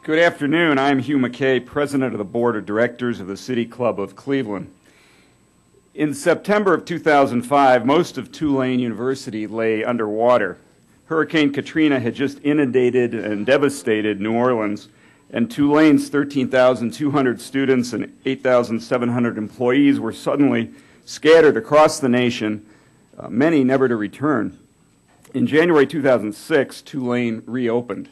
Good afternoon. I'm Hugh McKay, President of the Board of Directors of the City Club of Cleveland. In September of 2005, most of Tulane University lay underwater. Hurricane Katrina had just inundated and devastated New Orleans, and Tulane's 13,200 students and 8,700 employees were suddenly scattered across the nation, many never to return. In January 2006, Tulane reopened.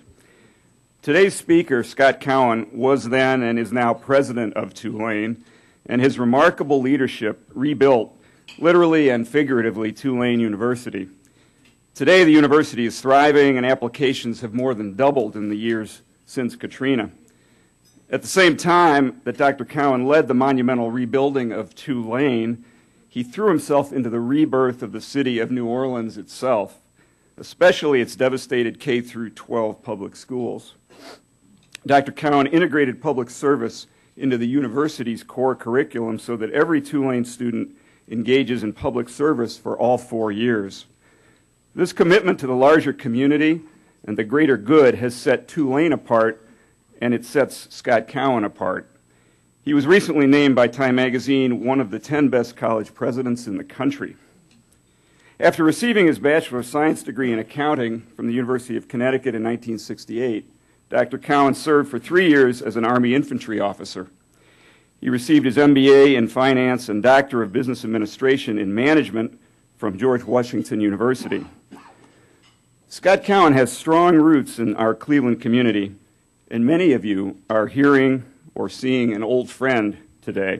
Today's speaker, Scott Cowen, was then and is now president of Tulane, and his remarkable leadership rebuilt, literally and figuratively, Tulane University. Today, the university is thriving, and applications have more than doubled in the years since Katrina. At the same time that Dr. Cowen led the monumental rebuilding of Tulane, he threw himself into the rebirth of the city of New Orleans itself, especially its devastated K-12 public schools. Dr. Cowen integrated public service into the university's core curriculum so that every Tulane student engages in public service for all 4 years. This commitment to the larger community and the greater good has set Tulane apart, and it sets Scott Cowen apart. He was recently named by Time magazine one of the 10 best college presidents in the country. After receiving his Bachelor of Science degree in accounting from the University of Connecticut in 1968, Dr. Cowen served for 3 years as an Army infantry officer. He received his MBA in finance and Doctor of Business Administration in Management from George Washington University. Scott Cowen has strong roots in our Cleveland community, and many of you are hearing or seeing an old friend today.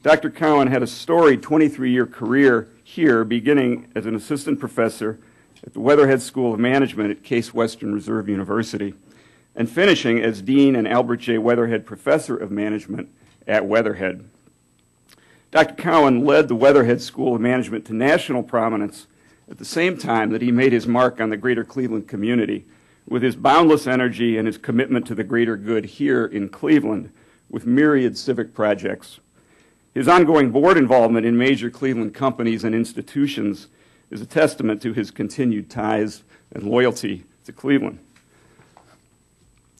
Dr. Cowen had a storied 23-year career here, beginning as an assistant professor at the Weatherhead School of Management at Case Western Reserve University, and finishing as Dean and Albert J. Weatherhead Professor of Management at Weatherhead. Dr. Cowen led the Weatherhead School of Management to national prominence at the same time that he made his mark on the greater Cleveland community with his boundless energy and his commitment to the greater good here in Cleveland with myriad civic projects. His ongoing board involvement in major Cleveland companies and institutions is a testament to his continued ties and loyalty to Cleveland.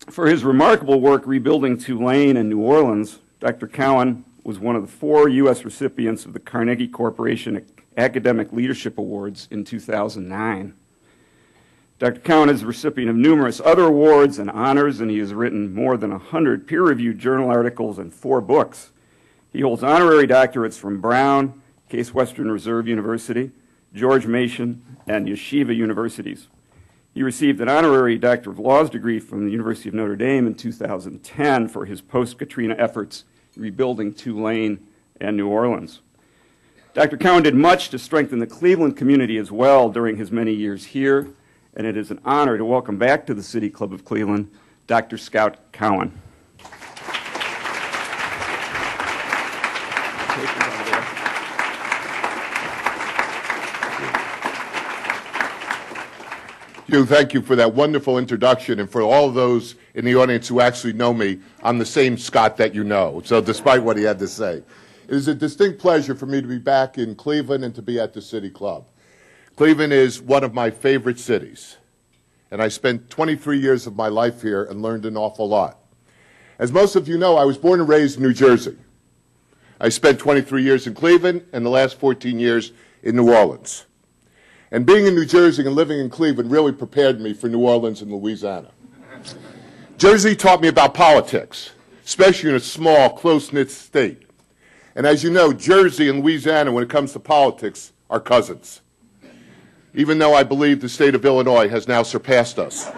For his remarkable work rebuilding Tulane and New Orleans, Dr. Cowen was one of the 4 U.S. recipients of the Carnegie Corporation Academic Leadership Awards in 2009. Dr. Cowen is the recipient of numerous other awards and honors, and he has written more than 100 peer-reviewed journal articles and 4 books. He holds honorary doctorates from Brown, Case Western Reserve University, George Mason, and Yeshiva universities. He received an honorary Doctor of Laws degree from the University of Notre Dame in 2010 for his post-Katrina efforts rebuilding Tulane and New Orleans. Dr. Cowen did much to strengthen the Cleveland community as well during his many years here, and it is an honor to welcome back to the City Club of Cleveland, Dr. Scott Cowen. Hugh, thank you for that wonderful introduction, and for all of those in the audience who actually know me, I'm the same Scott that you know, so despite what he had to say. It is a distinct pleasure for me to be back in Cleveland and to be at the City Club. Cleveland is one of my favorite cities, and I spent 23 years of my life here and learned an awful lot. As most of you know, I was born and raised in New Jersey. I spent 23 years in Cleveland and the last 14 years in New Orleans. And being in New Jersey and living in Cleveland really prepared me for New Orleans and Louisiana. Jersey taught me about politics, especially in a small, close-knit state. And as you know, Jersey and Louisiana, when it comes to politics, are cousins, even though I believe the state of Illinois has now surpassed us.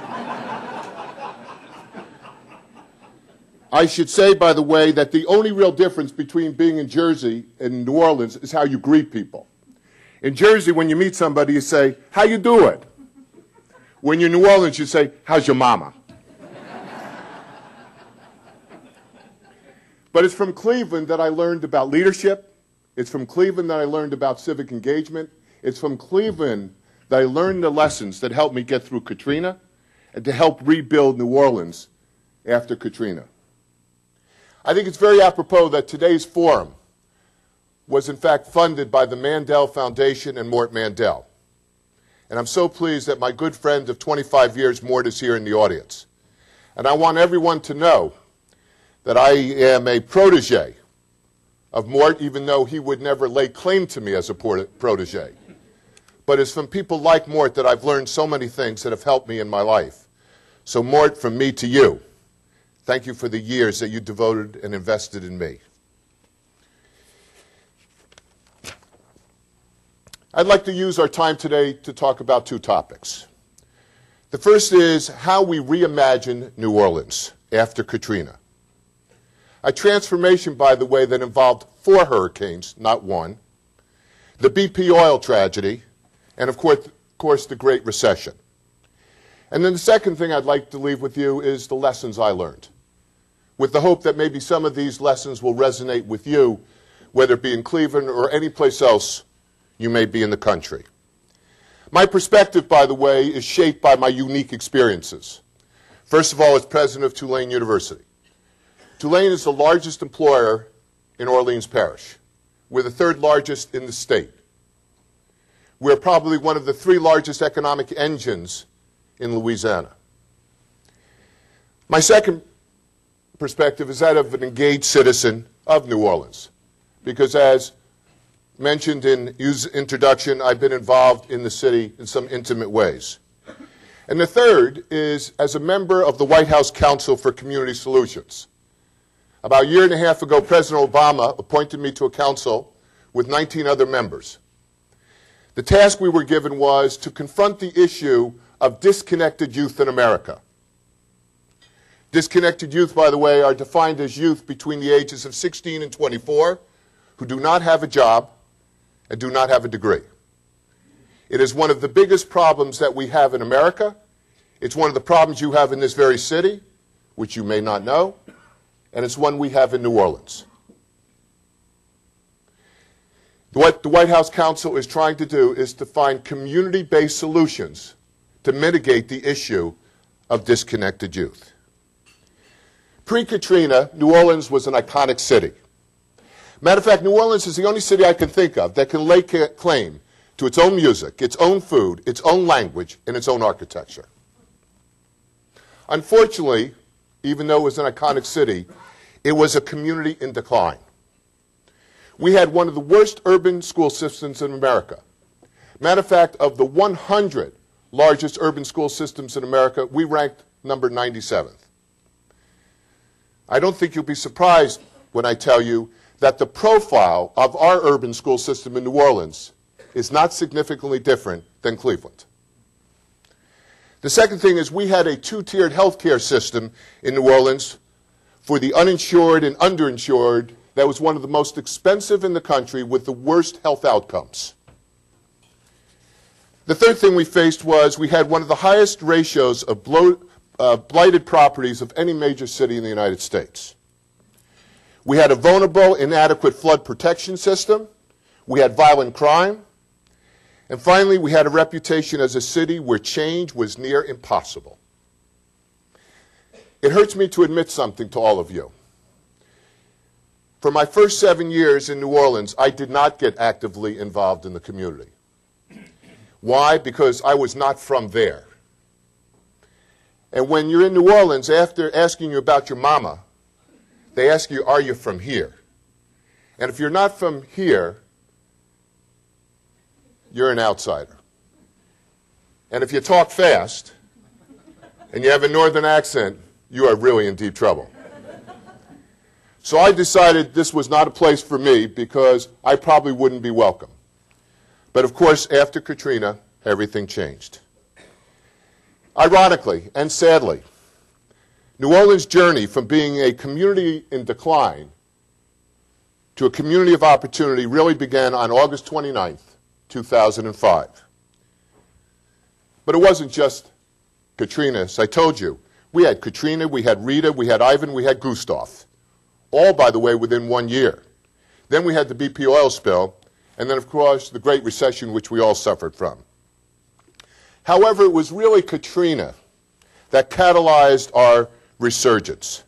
I should say, by the way, that the only real difference between being in Jersey and New Orleans is how you greet people. In Jersey, when you meet somebody, you say, "How you doing?" When you're in New Orleans, you say, "How's your mama?" But it's from Cleveland that I learned about leadership. It's from Cleveland that I learned about civic engagement. It's from Cleveland that I learned the lessons that helped me get through Katrina. and to help rebuild New Orleans after Katrina. I think it's very apropos that today's forum was in fact funded by the Mandel Foundation and Mort Mandel. And I'm so pleased that my good friend of 25 years, Mort, is here in the audience. And I want everyone to know that I am a protege of Mort, even though he would never lay claim to me as a protege. But it's from people like Mort that I've learned so many things that have helped me in my life. So Mort, from me to you, thank you for the years that you devoted and invested in me. I'd like to use our time today to talk about two topics. The first is how we reimagine New Orleans after Katrina. A transformation, by the way, that involved 4 hurricanes, not one, the BP oil tragedy, and of course the Great Recession. And then the second thing I'd like to leave with you is the lessons I learned, with the hope that maybe some of these lessons will resonate with you, whether it be in Cleveland or any place else you may be in the country. My perspective, by the way, is shaped by my unique experiences. First of all, as president of Tulane University. Tulane is the largest employer in Orleans Parish. We're the 3rd largest in the state. We're probably one of the 3 largest economic engines in Louisiana. My second perspective is that of an engaged citizen of New Orleans, because as mentioned in his introduction, I've been involved in the city in some intimate ways. And the third is as a member of the White House Council for Community Solutions. About a year and a half ago, President Obama appointed me to a council with 19 other members. The task we were given was to confront the issue of disconnected youth in America. Disconnected youth, by the way, are defined as youth between the ages of 16 and 24 who do not have a job and do not have a degree. It is one of the biggest problems that we have in America. It's one of the problems you have in this very city, which you may not know, and it's one we have in New Orleans. What the White House Council is trying to do is to find community-based solutions to mitigate the issue of disconnected youth. Pre-Katrina, New Orleans was an iconic city. Matter of fact, New Orleans is the only city I can think of that can lay claim to its own music, its own food, its own language, and its own architecture. Unfortunately, even though it was an iconic city, it was a community in decline. We had one of the worst urban school systems in America. Matter of fact, of the 100 largest urban school systems in America, we ranked number 97th. I don't think you'll be surprised when I tell you that the profile of our urban school system in New Orleans is not significantly different than Cleveland. The second thing is we had a 2-tiered health care system in New Orleans for the uninsured and underinsured that was one of the most expensive in the country with the worst health outcomes. The third thing we faced was we had one of the highest ratios of blighted properties of any major city in the United States. We had a vulnerable, inadequate flood protection system. We had violent crime. And finally, we had a reputation as a city where change was near impossible. It hurts me to admit something to all of you. For my first 7 years in New Orleans, I did not get actively involved in the community. Why? Because I was not from there. And when you're in New Orleans, after asking you about your mama, they ask you, are you from here? And if you're not from here, you're an outsider. And if you talk fast and you have a northern accent, you are really in deep trouble. So I decided this was not a place for me because I probably wouldn't be welcome. But of course, after Katrina, everything changed. Ironically and sadly, New Orleans' journey from being a community in decline to a community of opportunity really began on August 29th, 2005. But it wasn't just Katrina. As I told you, we had Katrina, we had Rita, we had Ivan, we had Gustav. All, by the way, within 1 year. Then we had the BP oil spill, and then, of course, the Great Recession, which we all suffered from. However, it was really Katrina that catalyzed our resurgence.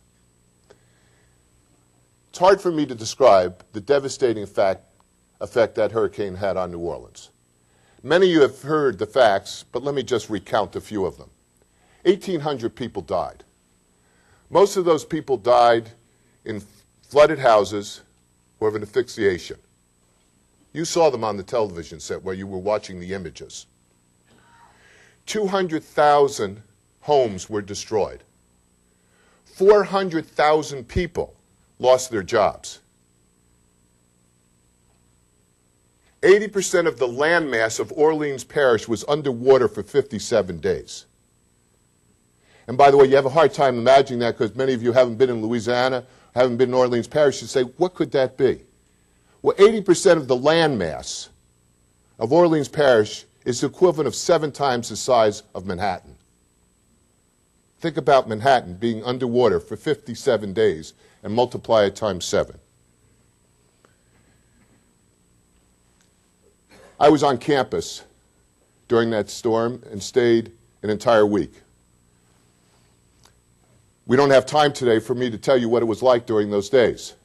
It's hard for me to describe the devastating effect that hurricane had on New Orleans. Many of you have heard the facts, but let me just recount a few of them. 1,800 people died. Most of those people died in flooded houses or of an asphyxiation. You saw them on the television set where you were watching the images. 200,000 homes were destroyed. 400,000 people lost their jobs. 80% of the landmass of Orleans Parish was underwater for 57 days. And by the way, you have a hard time imagining that because many of you haven't been in Louisiana, haven't been in Orleans Parish. You say, what could that be? Well, 80% of the landmass of Orleans Parish is the equivalent of 7 times the size of Manhattan. Think about Manhattan being underwater for 57 days and multiply it times 7. I was on campus during that storm and stayed an entire week. We don't have time today for me to tell you what it was like during those days.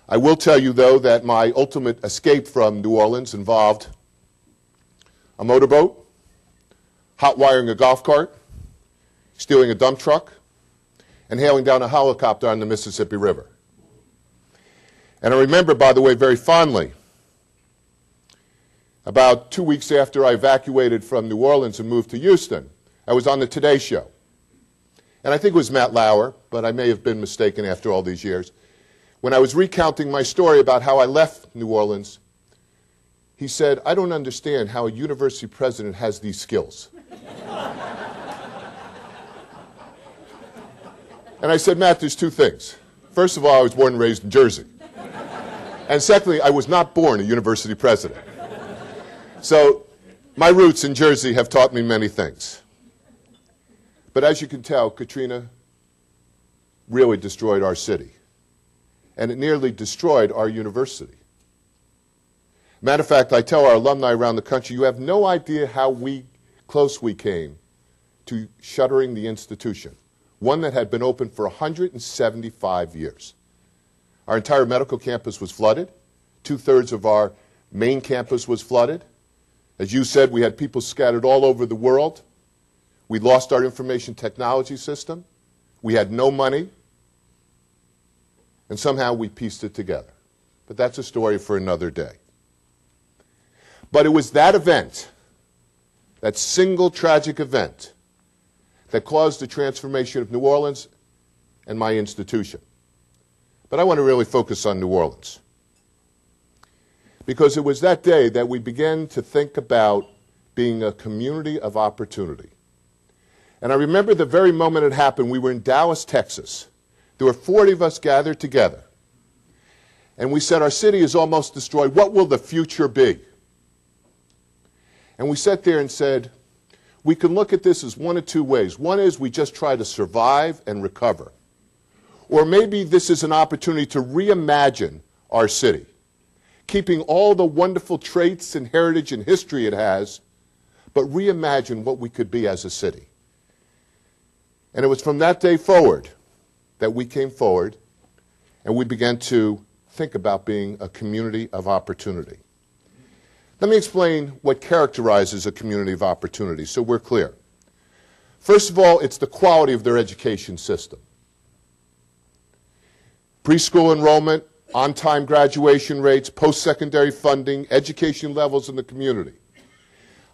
I will tell you, though, that my ultimate escape from New Orleans involved a motorboat, hot wiring a golf cart, stealing a dump truck, and hailing down a helicopter on the Mississippi River. And I remember, by the way, very fondly, about 2 weeks after I evacuated from New Orleans and moved to Houston, I was on the Today Show. And I think it was Matt Lauer, but I may have been mistaken after all these years. When I was recounting my story about how I left New Orleans, he said, I don't understand how a university president has these skills. And I said, Matt, there's 2 things. First of all, I was born and raised in Jersey. And secondly, I was not born a university president. So my roots in Jersey have taught me many things. But as you can tell, Katrina really destroyed our city. And it nearly destroyed our university. Matter of fact, I tell our alumni around the country, you have no idea how close we came to shuttering the institution, one that had been open for 175 years. Our entire medical campus was flooded. 2/3 of our main campus was flooded. As you said, we had people scattered all over the world. We lost our information technology system. We had no money. And somehow we pieced it together. But that's a story for another day. But it was that event, that single tragic event, that caused the transformation of New Orleans and my institution. But I want to really focus on New Orleans. Because it was that day that we began to think about being a community of opportunity. And I remember the very moment it happened, we were in Dallas, Texas. There were 40 of us gathered together. And we said, our city is almost destroyed. What will the future be? And we sat there and said, we can look at this as one of 2 ways. One is we just try to survive and recover. Or maybe this is an opportunity to reimagine our city, keeping all the wonderful traits and heritage and history it has, but reimagine what we could be as a city. And it was from that day forward that we came forward and we began to think about being a community of opportunity. Let me explain what characterizes a community of opportunity so we're clear. First of all, it's the quality of their education system. Preschool enrollment, on-time graduation rates, post-secondary funding, education levels in the community.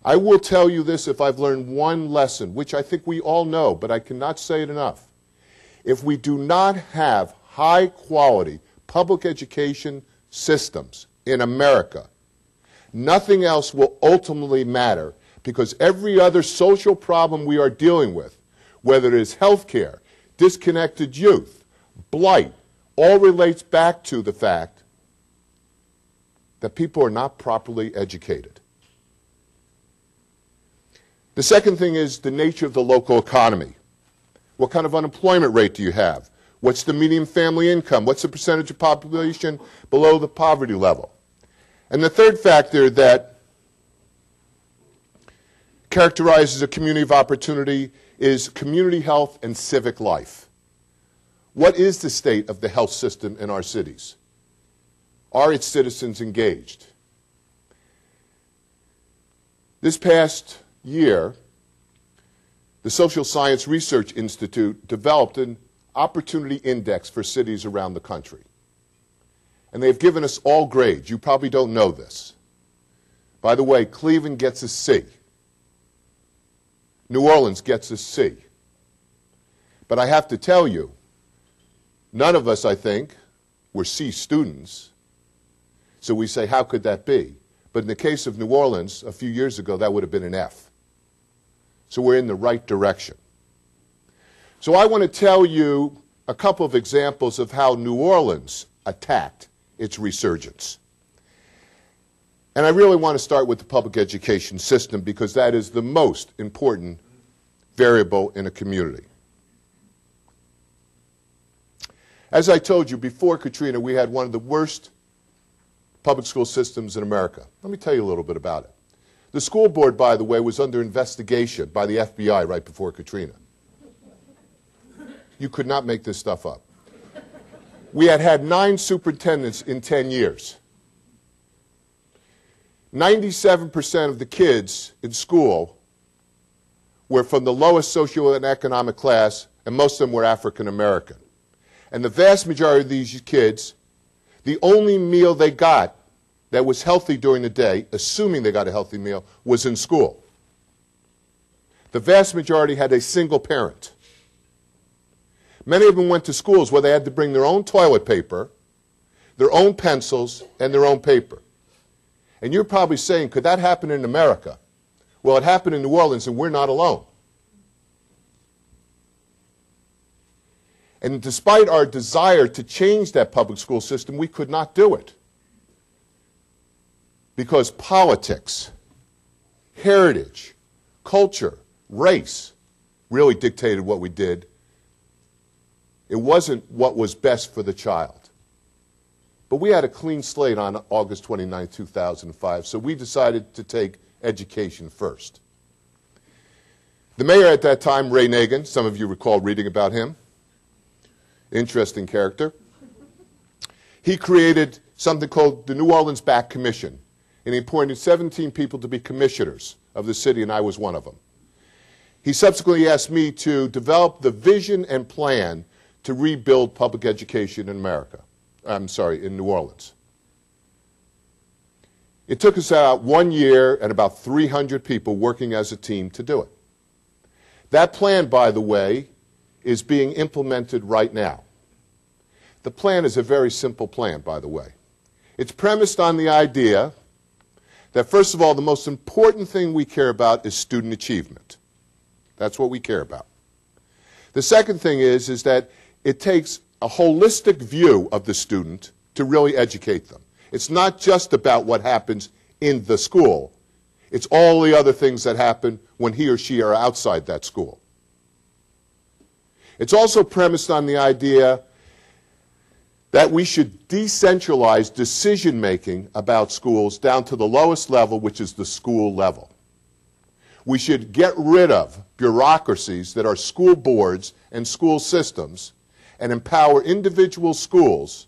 I will tell you this if I've learned one lesson, which I think we all know, but I cannot say it enough. If we do not have high-quality public education systems in America, nothing else will ultimately matter because every other social problem we are dealing with, whether it is health care, disconnected youth, blight, all relates back to the fact that people are not properly educated. The second thing is the nature of the local economy. What kind of unemployment rate do you have? What's the median family income? What's the percentage of population below the poverty level? And the third factor that characterizes a community of opportunity is community health and civic life. What is the state of the health system in our cities? Are its citizens engaged? This past year, the Social Science Research Institute developed an opportunity index for cities around the country. And they've given us all grades. You probably don't know this. By the way, Cleveland gets a C. New Orleans gets a C. But I have to tell you, none of us, I think, were C students. So we say, how could that be? But in the case of New Orleans, a few years ago, that would have been an F. So we're in the right direction. So I want to tell you a couple of examples of how New Orleans attacked its resurgence. And I really want to start with the public education system because that is the most important variable in a community. As I told you, before Katrina, we had one of the worst public school systems in America. Let me tell you a little bit about it. The school board, by the way, was under investigation by the FBI right before Katrina. You could not make this stuff up. We had had 9 superintendents in 10 years. 97% of the kids in school were from the lowest social and economic class, and most of them were African American. And the vast majority of these kids, the only meal they got that was healthy during the day, assuming they got a healthy meal, was in school. The vast majority had a single parent. Many of them went to schools where they had to bring their own toilet paper, their own pencils, and their own paper. And you're probably saying, could that happen in America? Well, it happened in New Orleans, and we're not alone. And despite our desire to change that public school system, we could not do it. Because politics, heritage, culture, race really dictated what we did. It wasn't what was best for the child. But we had a clean slate on August 29, 2005, so we decided to take education first. The mayor at that time, Ray Nagin, some of you recall reading about him, interesting character. He created something called the New Orleans Back Commission, and he appointed 17 people to be commissioners of the city, and I was one of them. He subsequently asked me to develop the vision and plan to rebuild public education in in New Orleans. It took us about 1 year and about 300 people working as a team to do it. That plan, by the way, is being implemented right now. The plan is a very simple plan, by the way. It's premised on the idea that, first of all, the most important thing we care about is student achievement. That's what we care about. The second thing is that it takes a holistic view of the student to really educate them. It's not just about what happens in the school. It's all the other things that happen when he or she are outside that school. It's also premised on the idea that we should decentralize decision-making about schools down to the lowest level, which is the school level. We should get rid of bureaucracies that are school boards and school systems and empower individual schools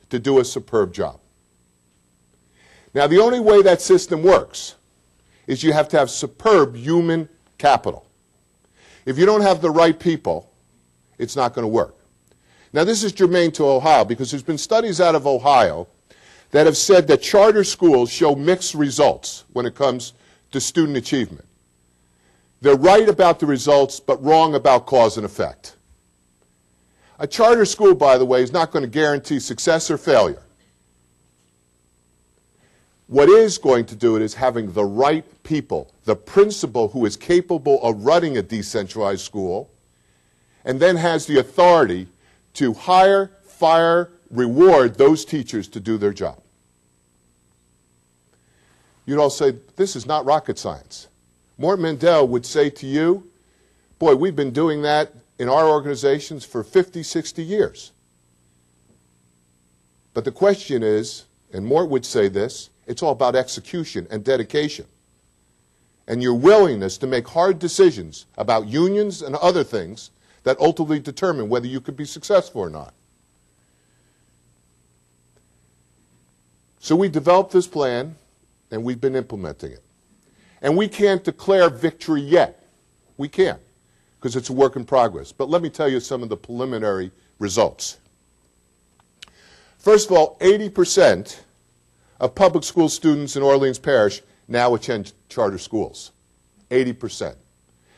to do a superb job. Now, the only way that system works is you have to have superb human capital. If you don't have the right people, it's not going to work. Now, this is germane to Ohio because there's been studies out of Ohio that have said that charter schools show mixed results when it comes to student achievement. They're right about the results, but wrong about cause and effect. A charter school, by the way, is not going to guarantee success or failure. What is going to do it is having the right people, the principal who is capable of running a decentralized school, and then has the authority to hire, fire, reward those teachers to do their job. You'd all say, this is not rocket science. Mort Mandel would say to you, boy, we've been doing that in our organizations for 50, 60 years. But the question is, and Mort would say this, it's all about execution and dedication. and your willingness to make hard decisions about unions and other things that ultimately determine whether you could be successful or not. So we developed this plan, and we've been implementing it. And we can't declare victory yet. We can't, because it's a work in progress. But let me tell you some of the preliminary results. First of all, 80% of public school students in Orleans Parish now attend charter schools. 80%.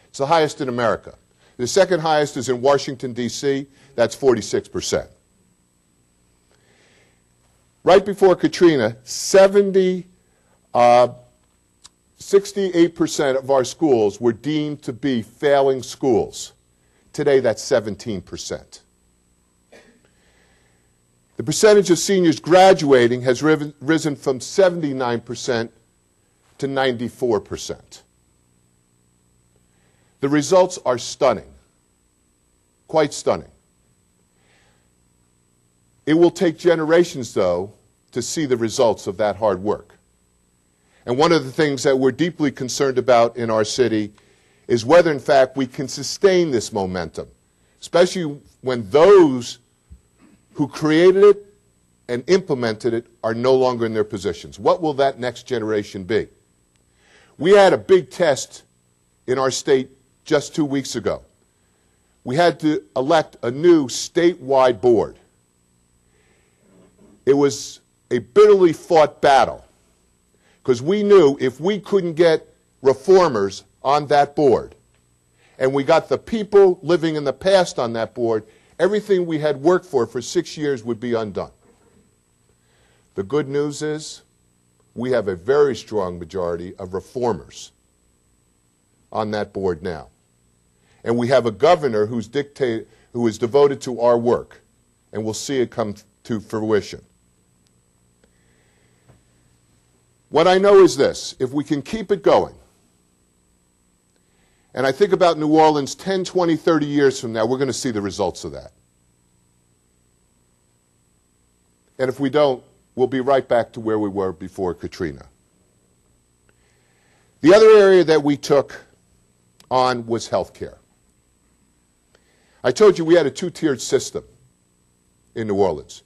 It's the highest in America. The second highest is in Washington, D.C. That's 46%. Right before Katrina, 68% of our schools were deemed to be failing schools. Today, that's 17%. The percentage of seniors graduating has risen from 79% to 94%. The results are stunning, quite stunning. It will take generations, though, to see the results of that hard work. And one of the things that we're deeply concerned about in our city is whether, in fact, we can sustain this momentum, especially when those who created it and implemented it are no longer in their positions. What will that next generation be? We had a big test in our state just 2 weeks ago. We had to elect a new statewide board. It was a bitterly fought battle because we knew if we couldn't get reformers on that board and we got the people living in the past on that board, everything we had worked for 6 years would be undone. The good news is we have a very strong majority of reformers on that board now. And we have a governor who is devoted to our work, and we'll see it come to fruition. What I know is this: if we can keep it going, and I think about New Orleans 10, 20, 30 years from now, we're going to see the results of that. And if we don't, we'll be right back to where we were before Katrina. The other area that we took on was health care. I told you we had a two-tiered system in New Orleans.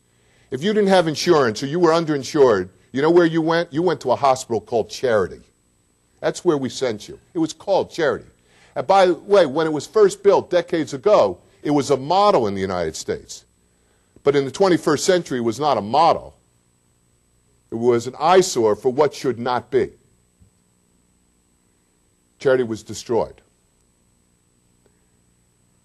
If you didn't have insurance or you were underinsured, you know where you went? You went to a hospital called Charity. That's where we sent you. It was called Charity. And by the way, when it was first built decades ago, it was a model in the United States. But in the 21st century, it was not a model. It was an eyesore for what should not be. Charity was destroyed.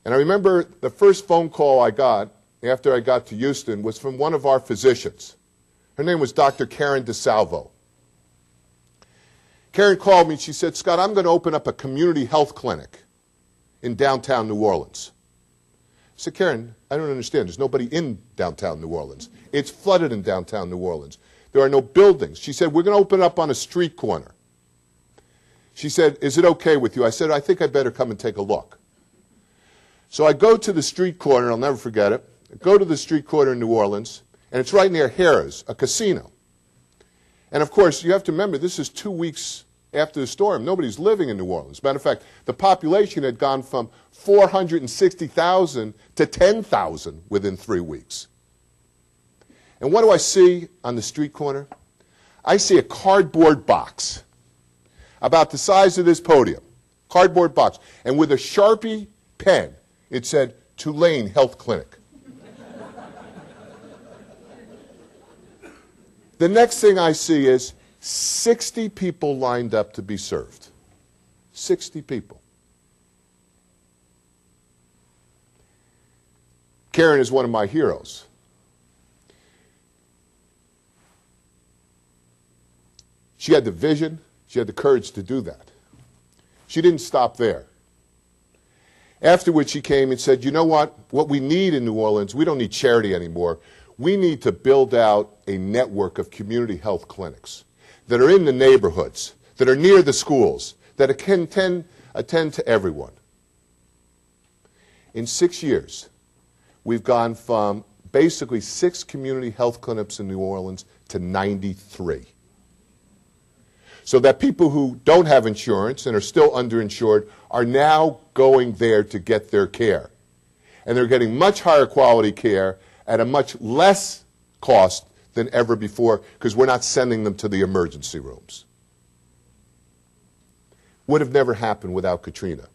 And I remember the first phone call I got after I got to Houston was from one of our physicians. Her name was Dr. Karen DeSalvo. Karen called me and she said, "Scott, I'm going to open up a community health clinic in downtown New Orleans." I said, "Karen, I don't understand. There's nobody in downtown New Orleans. It's flooded in downtown New Orleans. There are no buildings." She said, "We're going to open it up on a street corner." She said, "Is it okay with you?" I said, "I think I better come and take a look." So I go to the street corner, I'll never forget it. I go to the street corner in New Orleans, and it's right near Harrah's, a casino. And of course, you have to remember, this is 2 weeks after the storm. Nobody's living in New Orleans. Matter of fact, the population had gone from 460,000 to 10,000 within 3 weeks. And what do I see on the street corner? I see a cardboard box about the size of this podium, cardboard box, and with a Sharpie pen, it said, "Tulane Health Clinic." The next thing I see is 60 people lined up to be served. 60 people. Karen is one of my heroes. She had the vision, she had the courage to do that. She didn't stop there. After which she came and said, "You know what? What we need in New Orleans, we don't need charity anymore. We need to build out a network of community health clinics that are in the neighborhoods, that are near the schools, that can attend to everyone." In 6 years, we've gone from basically 6 community health clinics in New Orleans to 93. So that people who don't have insurance and are still underinsured are now going there to get their care. And they're getting much higher quality care at a much less cost than ever before because we're not sending them to the emergency rooms. Would have never happened without Katrina.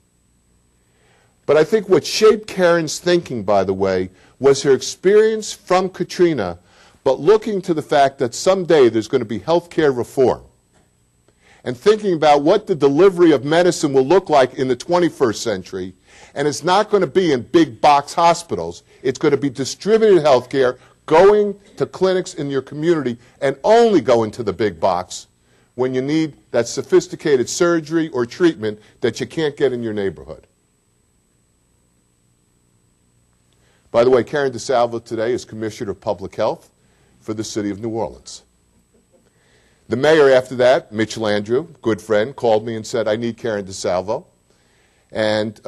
But I think what shaped Karen's thinking, by the way, was her experience from Katrina, but looking to the fact that someday there's going to be health care reform, and thinking about what the delivery of medicine will look like in the 21st century. And it's not going to be in big box hospitals. It's going to be distributed health care, going to clinics in your community, and only going to the big box when you need that sophisticated surgery or treatment that you can't get in your neighborhood. By the way, Karen DeSalvo today is Commissioner of Public Health for the City of New Orleans. The mayor after that, Mitch Landrieu, good friend, called me and said, I need Karen DeSalvo. And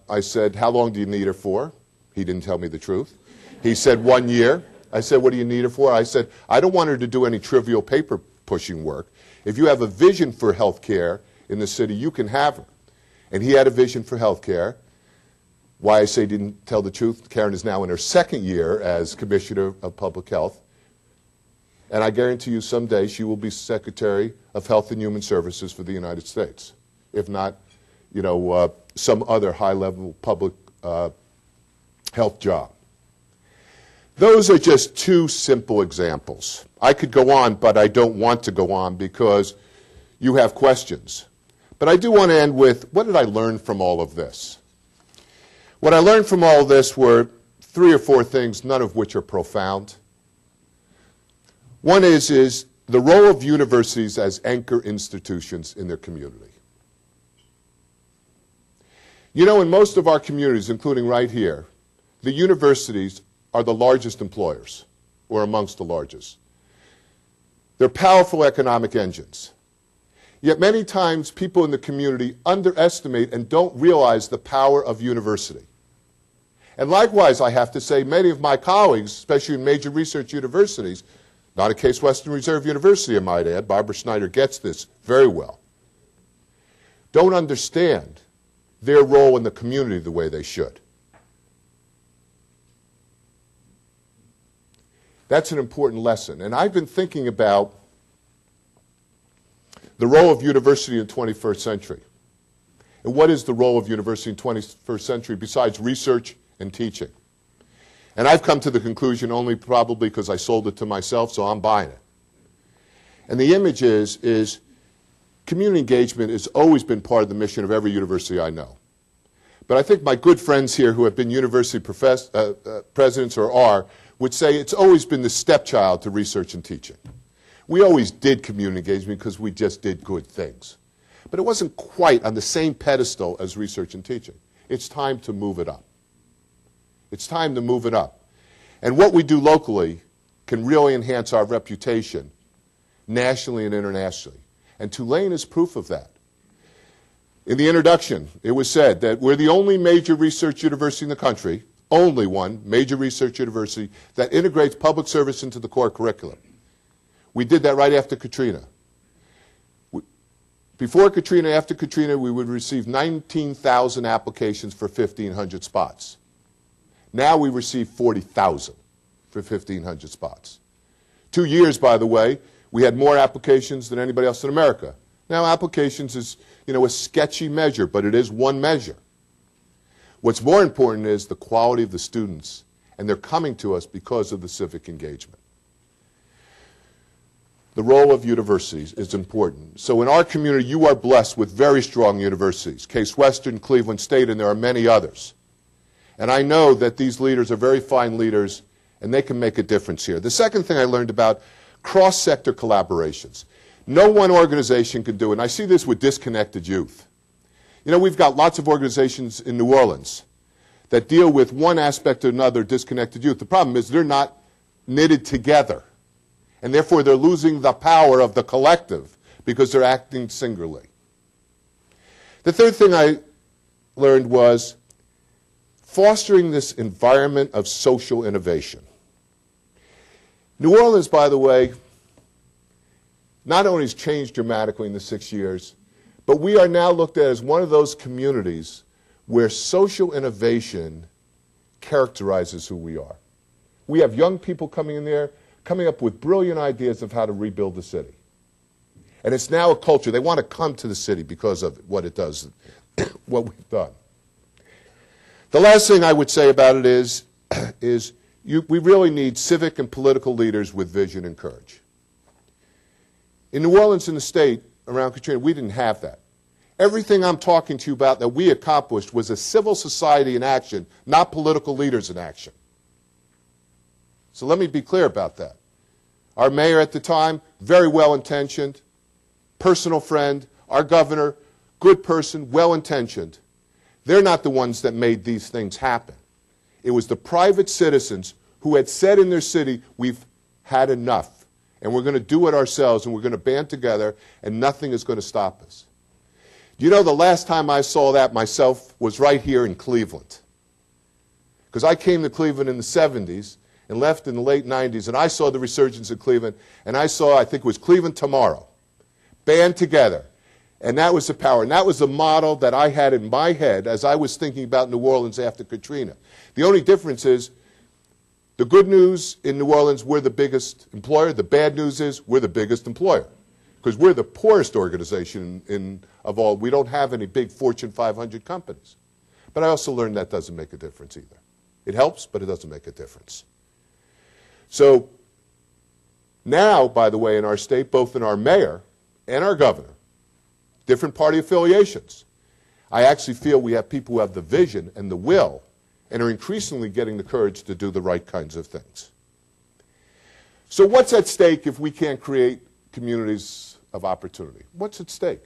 I said, how long do you need her for? He didn't tell me the truth. He said, 1 year. I said, what do you need her for? I said, I don't want her to do any trivial paper pushing work. If you have a vision for health care in the city, you can have her. And he had a vision for health care. Why I say didn't tell the truth, Karen is now in her 2nd year as Commissioner of Public Health. And I guarantee you someday she will be Secretary of Health and Human Services for the United States, if not, some other high-level public health job. Those are just 2 simple examples. I could go on, but I don't want to go on because you have questions. But I do want to end with, what did I learn from all of this? What I learned from all of this were 3 or 4 things, none of which are profound. One is the role of universities as anchor institutions in their community. In most of our communities, including right here, the universities are the largest employers, or amongst the largest. They're powerful economic engines. Yet many times people in the community underestimate and don't realize the power of university. And likewise, I have to say, many of my colleagues, especially in major research universities, not a Case Western Reserve University, I might add, Barbara Schneider gets this very well, don't understand their role in the community the way they should. That's an important lesson. And I've been thinking about the role of university in the 21st century. And what is the role of university in the 21st century besides research and teaching? And I've come to the conclusion only probably because I sold it to myself, so I'm buying it. And the image is community engagement has always been part of the mission of every university I know. But I think my good friends here who have been university presidents or are would say it's always been the stepchild to research and teaching. We always did community engagement because we just did good things. But it wasn't quite on the same pedestal as research and teaching. It's time to move it up. It's time to move it up. And what we do locally can really enhance our reputation nationally and internationally. And Tulane is proof of that. In the introduction, it was said that we're the only major research university in the country, only one major research university, that integrates public service into the core curriculum. We did that right after Katrina. Before Katrina, after Katrina, we would receive 19,000 applications for 1,500 spots. Now we receive 40,000 for 1,500 spots. 2 years, by the way, we had more applications than anybody else in America. Now, applications is, a sketchy measure, but it is one measure. What's more important is the quality of the students, and they're coming to us because of the civic engagement. The role of universities is important. So in our community, you are blessed with very strong universities, Case Western, Cleveland State, and there are many others. And I know that these leaders are very fine leaders, and they can make a difference here. The second thing I learned about cross-sector collaborations. No one organization can do it, and I see this with disconnected youth. We've got lots of organizations in New Orleans that deal with one aspect or another disconnected youth. The problem is they're not knitted together, and therefore they're losing the power of the collective because they're acting singularly. The third thing I learned was fostering this environment of social innovation. New Orleans, by the way, not only has changed dramatically in the 6 years, but we are now looked at as one of those communities where social innovation characterizes who we are. We have young people coming in there, coming up with brilliant ideas of how to rebuild the city. And it's now a culture. They want to come to the city because of what it does, what we've done. The last thing I would say about it is we really need civic and political leaders with vision and courage. In New Orleans and the state, around Katrina, we didn't have that. Everything I'm talking to you about that we accomplished was a civil society in action, not political leaders in action. So let me be clear about that. Our mayor at the time, very well-intentioned, personal friend. Our governor, good person, well-intentioned. They're not the ones that made these things happen. It was the private citizens who had said in their city, we've had enough, and we're going to do it ourselves, and we're going to band together, and nothing is going to stop us. You know, the last time I saw that myself was right here in Cleveland. Because I came to Cleveland in the 70s and left in the late 90s, and I saw the resurgence of Cleveland, and I saw, I think it was Cleveland Tomorrow, band together. And that was the power. And that was the model that I had in my head as I was thinking about New Orleans after Katrina. The only difference is the good news in New Orleans, we're the biggest employer. The bad news is we're the biggest employer. Because we're the poorest organization of all. We don't have any big Fortune 500 companies. But I also learned that doesn't make a difference either. It helps, but it doesn't make a difference. So now, by the way, in our state, both in our mayor and our governor, different party affiliations, I actually feel we have people who have the vision and the will and are increasingly getting the courage to do the right kinds of things. So what's at stake if we can't create communities of opportunity? What's at stake?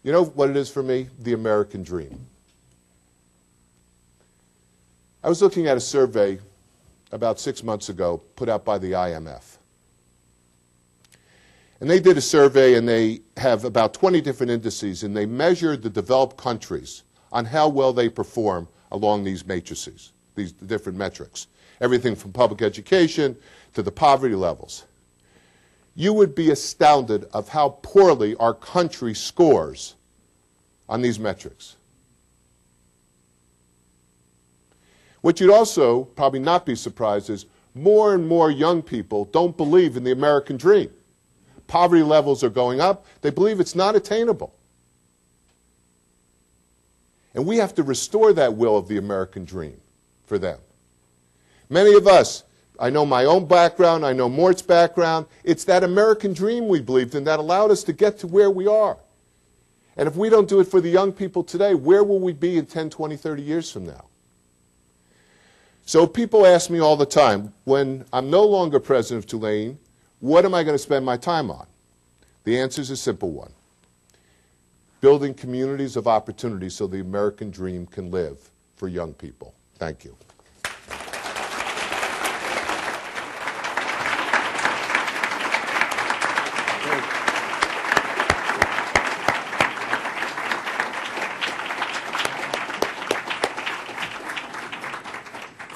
You know what it is for me? The American dream. I was looking at a survey about 6 months ago put out by the IMF. And they did a survey, and they have about 20 different indices, and they measured the developed countries on how well they perform along these matrices, these different metrics, everything from public education to the poverty levels. You would be astounded of how poorly our country scores on these metrics. What you'd also probably not be surprised is more and more young people don't believe in the American dream. Poverty levels are going up. They believe it's not attainable. And we have to restore that will of the American dream for them. Many of us, I know my own background, I know Mort's background, it's that American dream we believed in that allowed us to get to where we are. And if we don't do it for the young people today, where will we be in 10, 20, 30 years from now? So people ask me all the time, when I'm no longer president of Tulane, what am I going to spend my time on? The answer is a simple one. Building communities of opportunity so the American dream can live for young people. Thank you.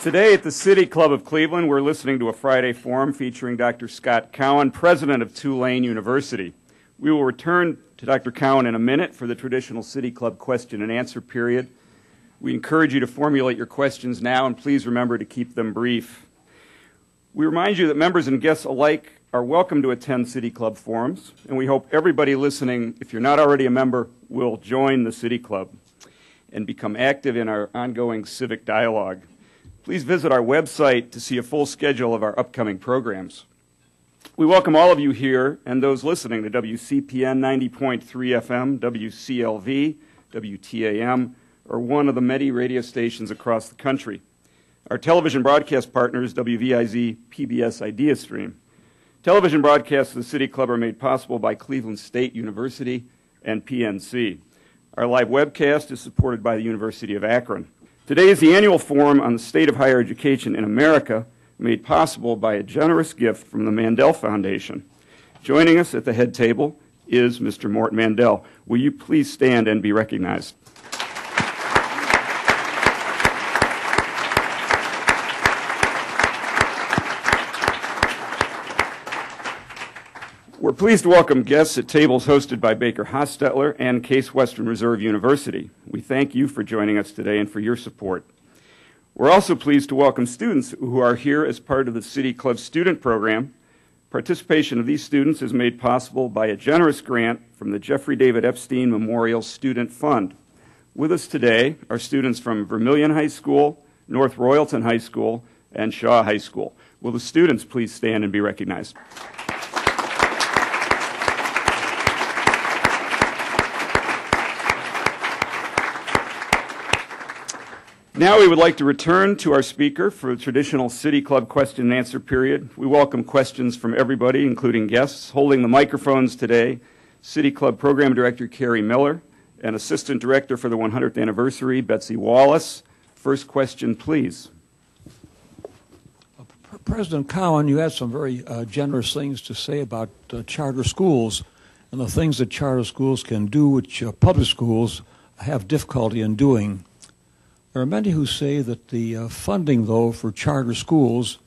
Today at the City Club of Cleveland, we're listening to a Friday Forum featuring Dr. Scott Cowen, president of Tulane University. We will return to Dr. Cowen in a minute for the traditional City Club question and answer period. We encourage you to formulate your questions now, and please remember to keep them brief. We remind you that members and guests alike are welcome to attend City Club forums, and we hope everybody listening, if you're not already a member, will join the City Club and become active in our ongoing civic dialogue. Please visit our website to see a full schedule of our upcoming programs. We welcome all of you here and those listening to WCPN 90.3 FM, WCLV, WTAM, or one of the many radio stations across the country. Our television broadcast partners, WVIZ, PBS IdeaStream. Television broadcasts of the City Club are made possible by Cleveland State University and PNC. Our live webcast is supported by the University of Akron. Today is the annual forum on the state of higher education in America, made possible by a generous gift from the Mandel Foundation. Joining us at the head table is Mr. Mort Mandel. Will you please stand and be recognized? We're pleased to welcome guests at tables hosted by Baker Hostetler and Case Western Reserve University. We thank you for joining us today and for your support. We're also pleased to welcome students who are here as part of the City Club Student Program. Participation of these students is made possible by a generous grant from the Jeffrey David Epstein Memorial Student Fund. With us today are students from Vermilion High School, North Royalton High School, and Shaw High School. Will the students please stand and be recognized? Now we would like to return to our speaker for the traditional City Club question and answer period. We welcome questions from everybody, including guests. Holding the microphones today, City Club Program Director Carrie Miller and Assistant Director for the 100th Anniversary, Betsy Wallace. First question, please. President Cowen, you had some very generous things to say about charter schools and the things that charter schools can do, which public schools have difficulty in doing. There are many who say that the funding, though, for charter schools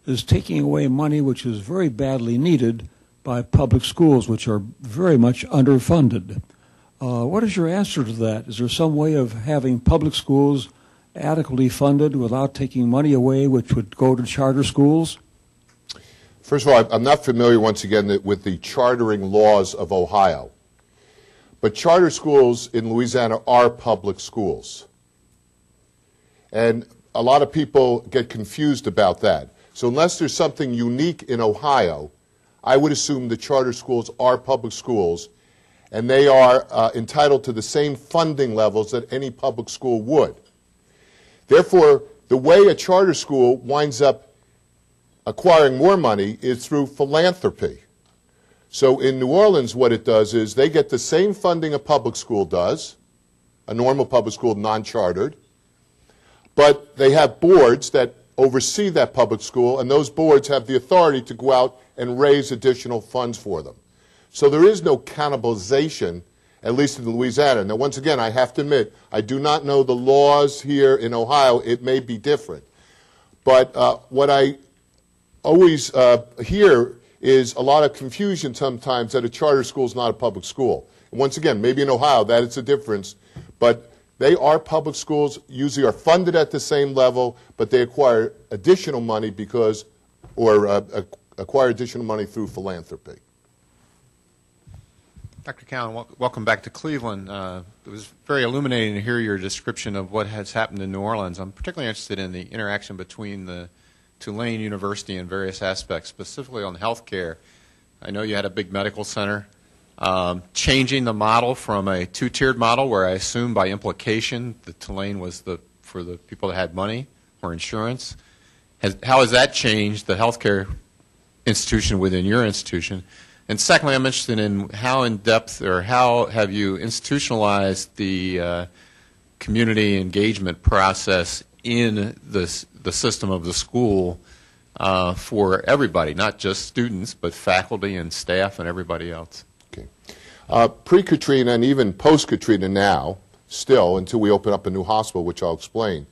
is taking away money which is very badly needed by public schools, which are very much underfunded. What is your answer to that? Is there some way of having public schools adequately funded without taking money away which would go to charter schools? First of all, I'm not familiar, once again, with the chartering laws of Ohio. But charter schools in Louisiana are public schools. And a lot of people get confused about that. So unless there's something unique in Ohio, I would assume the charter schools are public schools, and they are entitled to the same funding levels that any public school would. Therefore, the way a charter school winds up acquiring more money is through philanthropy. So in New Orleans, what it does is they get the same funding a public school does, a normal public school, non-chartered, but they have boards that oversee that public school, and those boards have the authority to go out and raise additional funds for them. So there is no cannibalization, at least in Louisiana. Now, once again, I have to admit, I do not know the laws here in Ohio. It may be different. But what I always hear is a lot of confusion sometimes that a charter school is not a public school. And once again, maybe in Ohio that is a difference, but they are public schools, usually are funded at the same level, but they acquire additional money because, or acquire additional money through philanthropy. Dr. Cowen, welcome back to Cleveland. It was very illuminating to hear your description of what has happened in New Orleans. I'm particularly interested in the interaction between the Tulane University and various aspects, specifically on health care. I know you had a big medical center. Changing the model from a two-tiered model where I assume by implication the Tulane was for the people that had money or insurance. How has that changed the healthcare institution within your institution? And secondly, I'm interested in how in-depth or how have you institutionalized the community engagement process in the system of the school for everybody, not just students, but faculty and staff and everybody else? Pre-Katrina and even post-Katrina now, still, until we open up a new hospital, which I'll explain,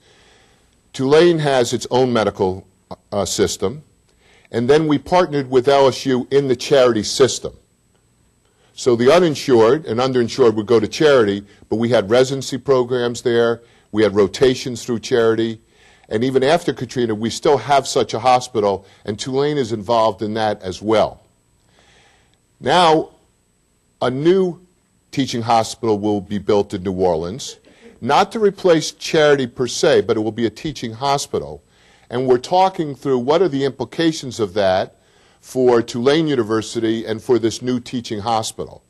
Tulane has its own medical system, and then we partnered with LSU in the charity system. So the uninsured and underinsured would go to charity, but we had residency programs there, we had rotations through charity, and even after Katrina, we still have such a hospital, and Tulane is involved in that as well. Now, a new teaching hospital will be built in New Orleans, not to replace charity per se, but it will be a teaching hospital. And we're talking through what are the implications of that for Tulane University and for this new teaching hospital.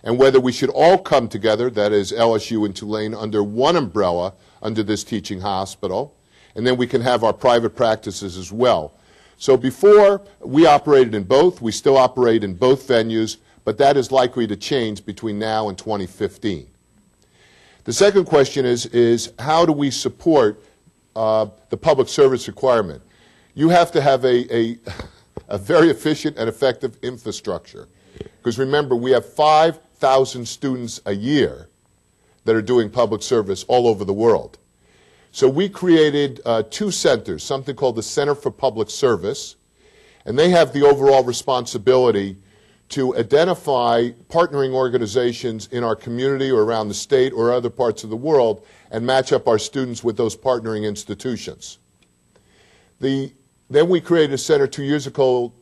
And whether we should all come together, that is LSU and Tulane, under one umbrella under this teaching hospital, and then we can have our private practices as well. So before, we operated in both. We still operate in both venues, but that is likely to change between now and 2015. The second question is how do we support the public service requirement? You have to have a very efficient and effective infrastructure. Because remember, we have 5,000 students a year that are doing public service all over the world. So we created two centers, something called the Center for Public Service, and they have the overall responsibility to identify partnering organizations in our community or around the state or other parts of the world and match up our students with those partnering institutions. Then we created a center 2 years ago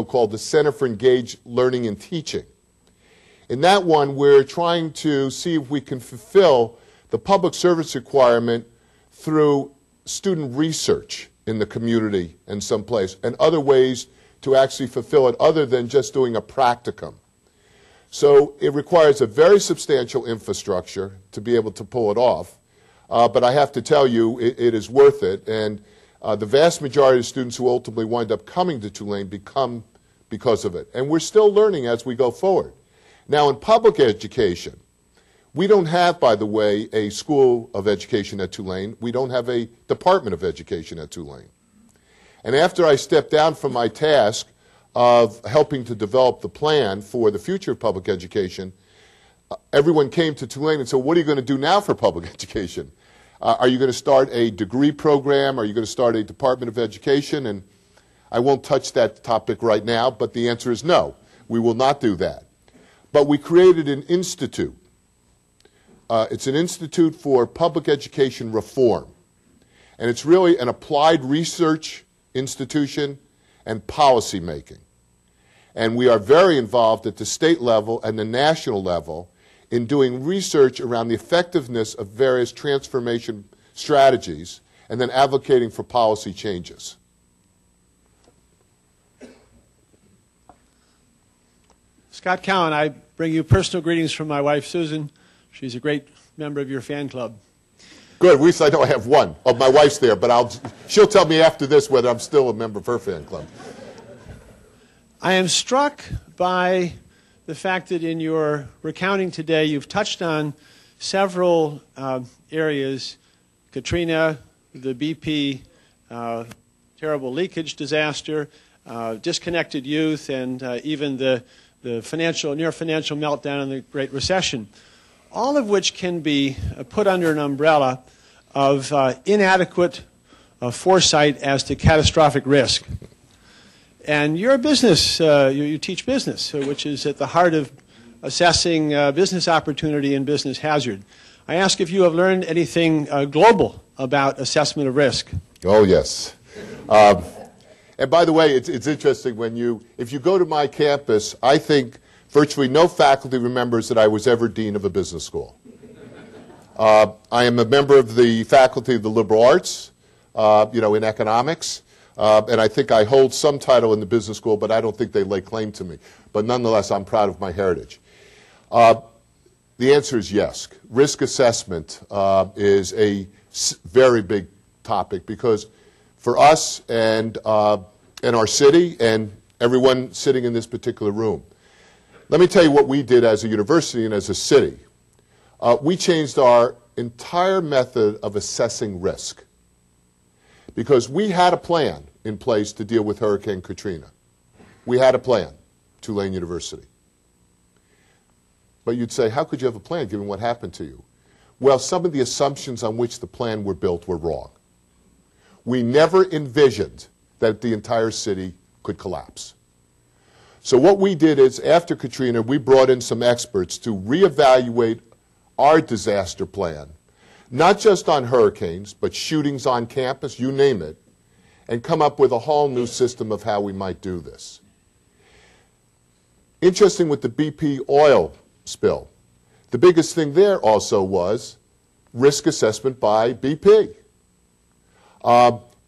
called the Center for Engaged Learning and Teaching. In that one, we're trying to see if we can fulfill the public service requirement through student research in the community and someplace, and other ways to actually fulfill it other than just doing a practicum. So it requires a very substantial infrastructure to be able to pull it off, but I have to tell you it is worth it, and the vast majority of students who ultimately wind up coming to Tulane become because of it. And we're still learning as we go forward. Now in public education, we don't have, by the way, a school of education at Tulane. We don't have a department of education at Tulane. And after I stepped down from my task of helping to develop the plan for the future of public education, everyone came to Tulane and said, what are you going to do now for public education? Are you going to start a degree program? Are you going to start a Department of Education? And I won't touch that topic right now, but the answer is no. We will not do that. But we created an institute. It's an institute for public education reform. And it's really an applied research institution and policy making. And we are very involved at the state level and the national level in doing research around the effectiveness of various transformation strategies and then advocating for policy changes. Scott Cowen, I bring you personal greetings from my wife, Susan. She's a great member of your fan club. Good. At least I know I have one. Oh, my wife's there, but she'll tell me after this whether I'm still a member of her fan club. I am struck by the fact that in your recounting today, you've touched on several areas: Katrina, the BP, terrible leakage disaster, disconnected youth, and even the near financial meltdown and the Great Recession, all of which can be put under an umbrella of inadequate foresight as to catastrophic risk. And you're a business, you teach business, which is at the heart of assessing business opportunity and business hazard. I ask if you have learned anything global about assessment of risk. Oh, yes. And by the way, it's interesting if you go to my campus, I think virtually no faculty remembers that I was ever dean of a business school. I am a member of the faculty of the liberal arts, in economics, and I think I hold some title in the business school, but I don't think they lay claim to me. But nonetheless, I'm proud of my heritage. The answer is yes. Risk assessment is a very big topic because for us and our city and everyone sitting in this particular room, let me tell you what we did as a university and as a city. We changed our entire method of assessing risk because we had a plan in place to deal with Hurricane Katrina. We had a plan, Tulane University. But you'd say, how could you have a plan given what happened to you? Well, some of the assumptions on which the plan were built were wrong. We never envisioned that the entire city could collapse. So what we did is, after Katrina, we brought in some experts to reevaluate our disaster plan, not just on hurricanes, but shootings on campus, you name it, and come up with a whole new system of how we might do this. Interesting with the BP oil spill, the biggest thing there also was risk assessment by BP.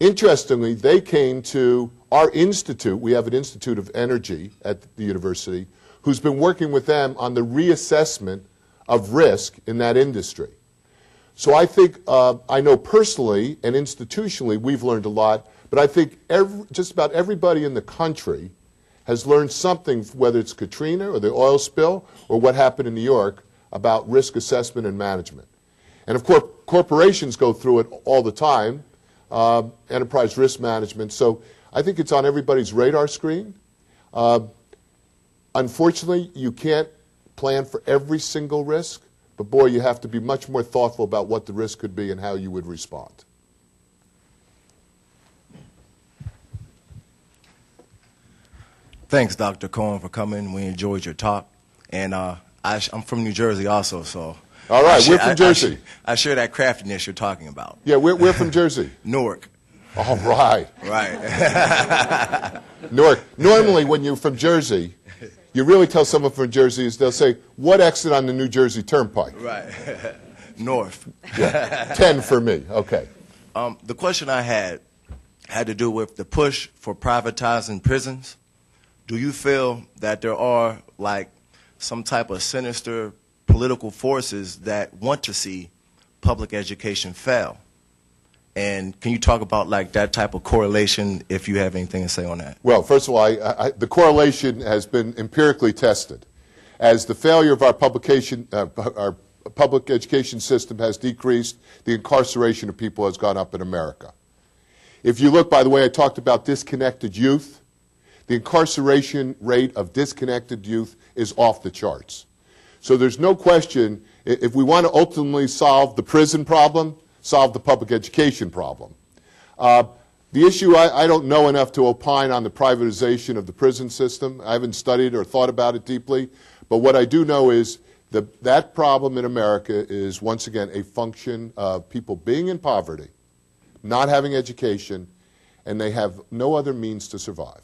Interestingly, they came to our institute. We have an Institute of Energy at the university who's been working with them on the reassessment of risk in that industry. So I think, I know personally and institutionally we've learned a lot, but I think just about everybody in the country has learned something, whether it's Katrina or the oil spill or what happened in New York, about risk assessment and management. And of course, corporations go through it all the time, enterprise risk management. So I think it's on everybody's radar screen. Unfortunately, you can't plan for every single risk, but boy, you have to be much more thoughtful about what the risk could be and how you would respond. Thanks, Dr. Cowen, for coming. We enjoyed your talk. And I'm from New Jersey also, so. All right, we're from Jersey. I share that craftiness you're talking about. Yeah, we're from Jersey. Newark. All right. Right. Newark. Normally, when you're from Jersey, you really tell someone from Jersey is they'll say, what exit on the New Jersey Turnpike? Right. North. Yeah. 10 for me. Okay. The question I had to do with the push for privatizing prisons. Do you feel that there are, like, some type of sinister political forces that want to see public education fail? And can you talk about, like, that type of correlation, if you have anything to say on that? Well, first of all, the correlation has been empirically tested. As the failure of our public education system has decreased, the incarceration of people has gone up in America. If you look, by the way, I talked about disconnected youth. The incarceration rate of disconnected youth is off the charts. So there's no question, if we want to ultimately solve the prison problem, solve the public education problem. The issue, I don't know enough to opine on the privatization of the prison system. I haven't studied or thought about it deeply. But what I do know is that problem in America is, once again, a function of people being in poverty, not having education, and they have no other means to survive.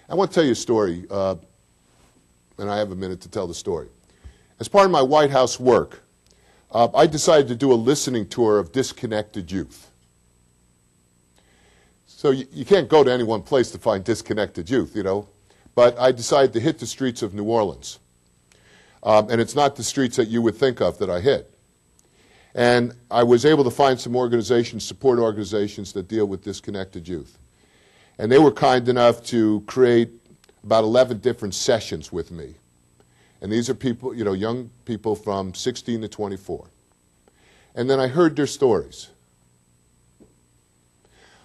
I want to tell you a story, and I have a minute to tell the story. As part of my White House work, I decided to do a listening tour of disconnected youth. So you can't go to any one place to find disconnected youth, you know. But I decided to hit the streets of New Orleans. And it's not the streets that you would think of that I hit. And I was able to find some organizations, support organizations that deal with disconnected youth. And they were kind enough to create about 11 different sessions with me. And these are people, you know, young people from 16 to 24. And then I heard their stories.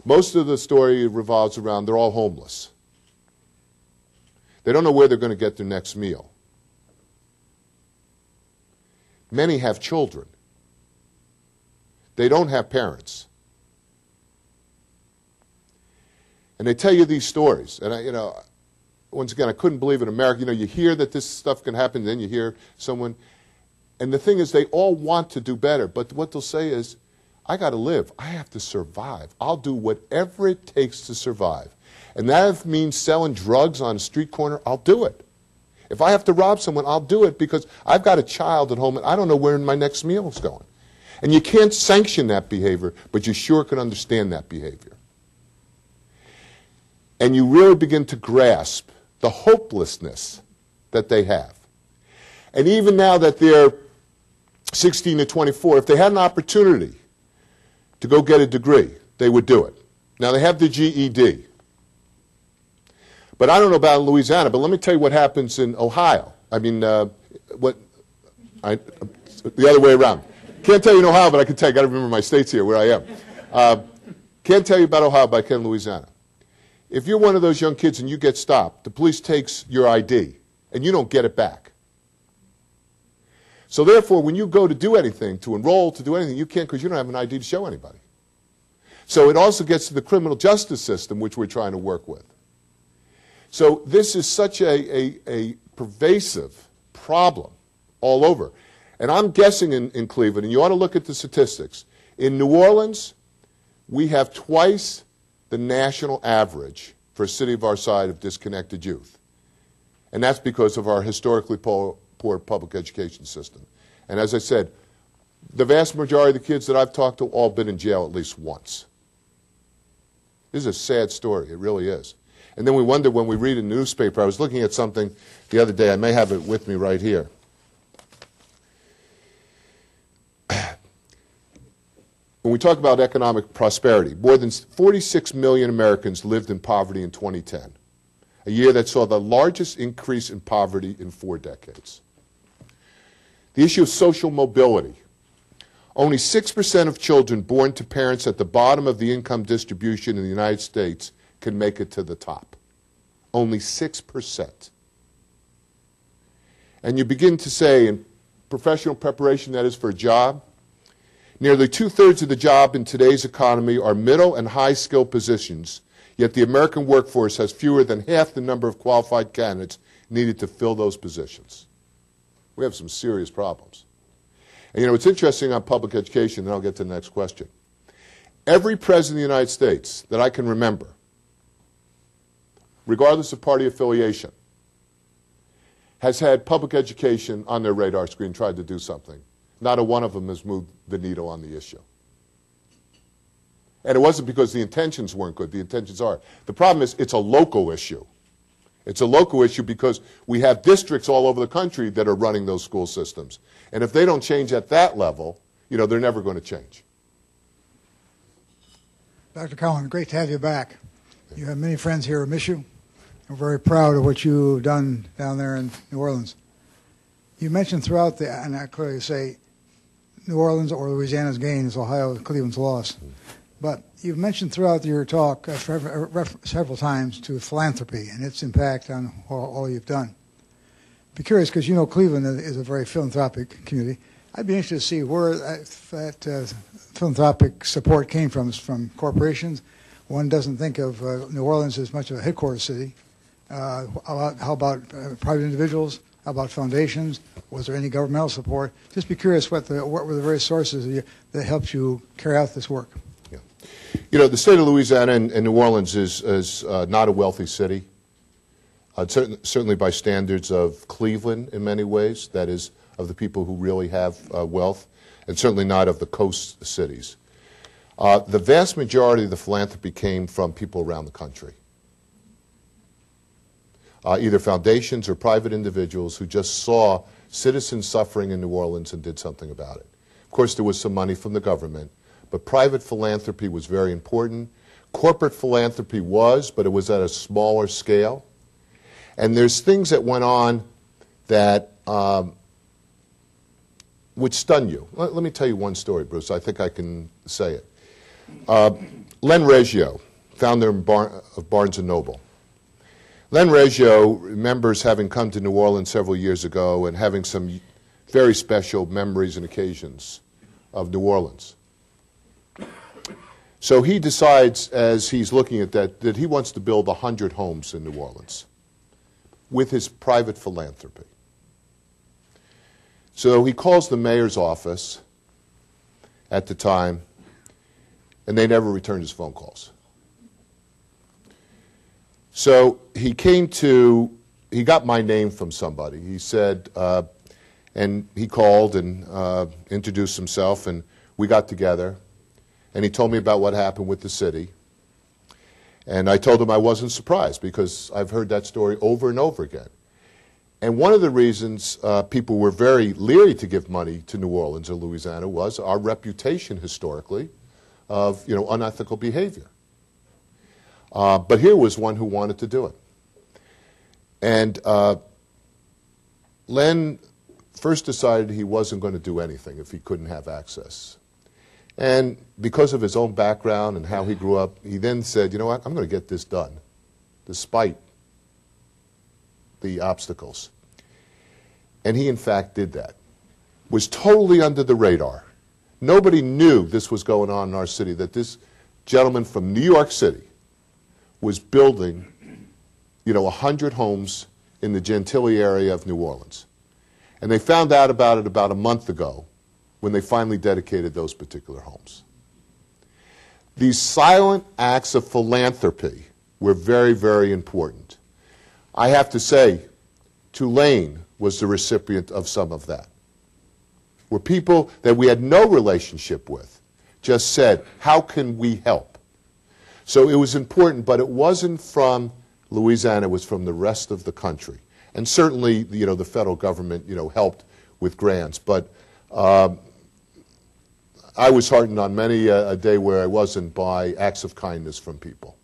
Most of the story revolves around they're all homeless. They don't know where they're going to get their next meal. Many have children. They don't have parents. And they tell you these stories. And once again, I couldn't believe in America. You know, you hear that this stuff can happen, then you hear someone. And the thing is, they all want to do better. But what they'll say is, I got to live. I have to survive. I'll do whatever it takes to survive. And that means selling drugs on a street corner, I'll do it. If I have to rob someone, I'll do it because I've got a child at home and I don't know where my next meal is going. And you can't sanction that behavior, but you sure can understand that behavior. And you really begin to grasp the hopelessness that they have. And even now that they're 16 to 24, if they had an opportunity to go get a degree, they would do it. Now, they have the GED. But I don't know about Louisiana, but let me tell you what happens in Ohio. I mean, the other way around. Can't tell you in Ohio, but I can tell you. I've got to remember my states here, where I am. Can't tell you about Ohio, but I can Louisiana. If you're one of those young kids and you get stopped, the police takes your ID, and you don't get it back. So therefore, when you go to do anything, to enroll, to do anything, you can't because you don't have an ID to show anybody. So it also gets to the criminal justice system, which we're trying to work with. So this is such a pervasive problem all over. And I'm guessing in Cleveland, and you ought to look at the statistics. In New Orleans, we have twice the national average for a city of our size of disconnected youth. And that's because of our historically poor public education system. And as I said, the vast majority of the kids that I've talked to all been in jail at least once. This is a sad story. It really is. And then we wonder when we read in the newspaper. I was looking at something the other day. I may have it with me right here. When we talk about economic prosperity, more than 46 million Americans lived in poverty in 2010, a year that saw the largest increase in poverty in 4 decades. The issue of social mobility. Only 6% of children born to parents at the bottom of the income distribution in the United States can make it to the top. Only 6%. And you begin to say, in professional preparation, that is for a job, nearly 2/3 of the job in today's economy are middle and high-skill positions, Yet the American workforce has fewer than half the number of qualified candidates needed to fill those positions. We have some serious problems. And you know, it's interesting on public education, and I'll get to the next question. Every president of the United States that I can remember, regardless of party affiliation, has had public education on their radar screen, tried to do something. Not a one of them has moved the needle on the issue. And it wasn't because the intentions weren't good. The intentions are. The problem is it's a local issue. It's a local issue because we have districts all over the country that are running those school systems. And if they don't change at that level, you know, they're never going to change. Dr. Cowen, great to have you back. You have many friends here who miss you. We're very proud of what you've done down there in New Orleans. You mentioned throughout the, and I clearly say, New Orleans or Louisiana's gain is Ohio, Cleveland's loss. But you've mentioned throughout your talk several times to philanthropy and its impact on all you've done. Be curious, because you know Cleveland is a very philanthropic community. I'd be interested to see where that philanthropic support came from corporations. One doesn't think of New Orleans as much of a headquarters city. How about private individuals? How about foundations? Was there any governmental support? Just be curious what were the various sources that helped you carry out this work. Yeah. You know, the state of Louisiana and New Orleans is not a wealthy city. Certainly by standards of Cleveland in many ways, that is, of the people who really have wealth, and certainly not of the coast cities. The vast majority of the philanthropy came from people around the country. Either foundations or private individuals who just saw citizens suffering in New Orleans and did something about it. Of course, there was some money from the government, but private philanthropy was very important. Corporate philanthropy was, but it was at a smaller scale. And there's things that went on that would stun you. Let me tell you one story, Bruce. I think I can say it. Len Reggio, founder of Barnes & Noble. Len Reggio remembers having come to New Orleans several years ago and having some very special memories and occasions of New Orleans. So he decides, as he's looking at that he wants to build 100 homes in New Orleans with his private philanthropy. So he calls the mayor's office at the time, and they never returned his phone calls. So he got my name from somebody. He said, and he called and introduced himself, and we got together, and he told me about what happened with the city. And I told him I wasn't surprised because I've heard that story over and over again. And one of the reasons people were very leery to give money to New Orleans or Louisiana was our reputation historically of, you know, unethical behavior. But here was one who wanted to do it. And Len first decided he wasn't going to do anything if he couldn't have access. And because of his own background and how he grew up, he then said, you know what, I'm going to get this done, despite the obstacles. And he, in fact, did that. Was totally under the radar. Nobody knew this was going on in our city, that this gentleman from New York City was building, you know, 100 homes in the Gentilly area of New Orleans. And they found out about it about a month ago when they finally dedicated those particular homes. These silent acts of philanthropy were very, very important. I have to say, Tulane was the recipient of some of that, where people that we had no relationship with just said, how can we help? So it was important, but it wasn't from Louisiana, it was from the rest of the country. And certainly, you know, the federal government, you know, helped with grants. But I was heartened on many a day where I wasn't by acts of kindness from people.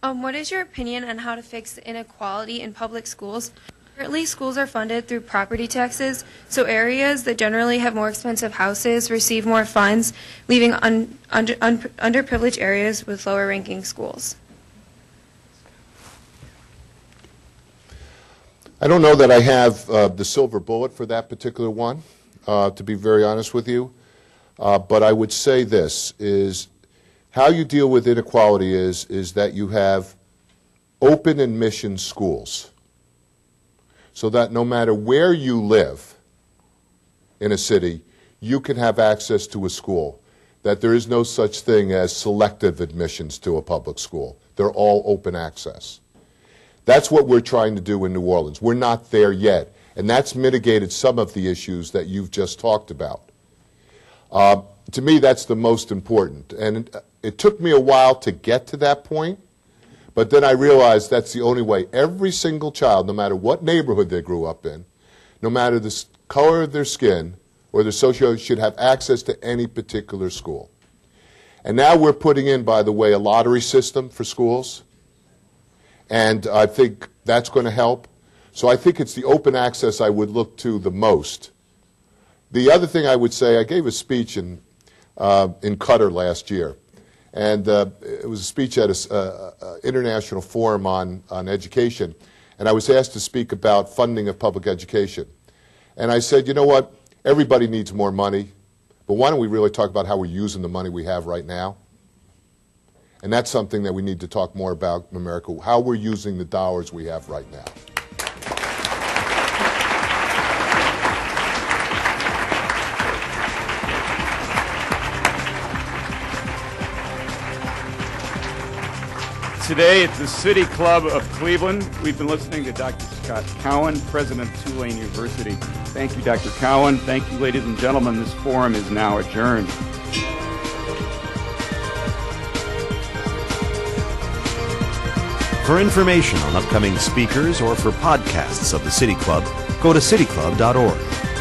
What is your opinion on how to fix the inequality in public schools? Currently, schools are funded through property taxes, so areas that generally have more expensive houses receive more funds, leaving underprivileged areas with lower-ranking schools. I don't know that I have the silver bullet for that particular one, to be very honest with you. but I would say this, is how you deal with inequality is that you have open admission schools, so that no matter where you live in a city, you can have access to a school, that there is no such thing as selective admissions to a public school. They're all open access. That's what we're trying to do in New Orleans. We're not there yet, and that's mitigated some of the issues that you've just talked about. To me, that's the most important, and it took me a while to get to that point, but then I realized that's the only way. Every single child, no matter what neighborhood they grew up in, no matter the color of their skin or their socio, should have access to any particular school. And now we're putting in, by the way, a lottery system for schools, and I think that's going to help. So I think it's the open access I would look to the most. The other thing I would say, I gave a speech in Qatar last year, and it was a speech at an international forum on education, and I was asked to speak about funding of public education. And I said, you know what, everybody needs more money, but why don't we really talk about how we're using the money we have right now? And that's something that we need to talk more about in America, how we're using the dollars we have right now. Today at the City Club of Cleveland, we've been listening to Dr. Scott Cowen, President of Tulane University. Thank you, Dr. Cowen. Thank you, ladies and gentlemen. This forum is now adjourned. For information on upcoming speakers or for podcasts of the City Club, go to cityclub.org.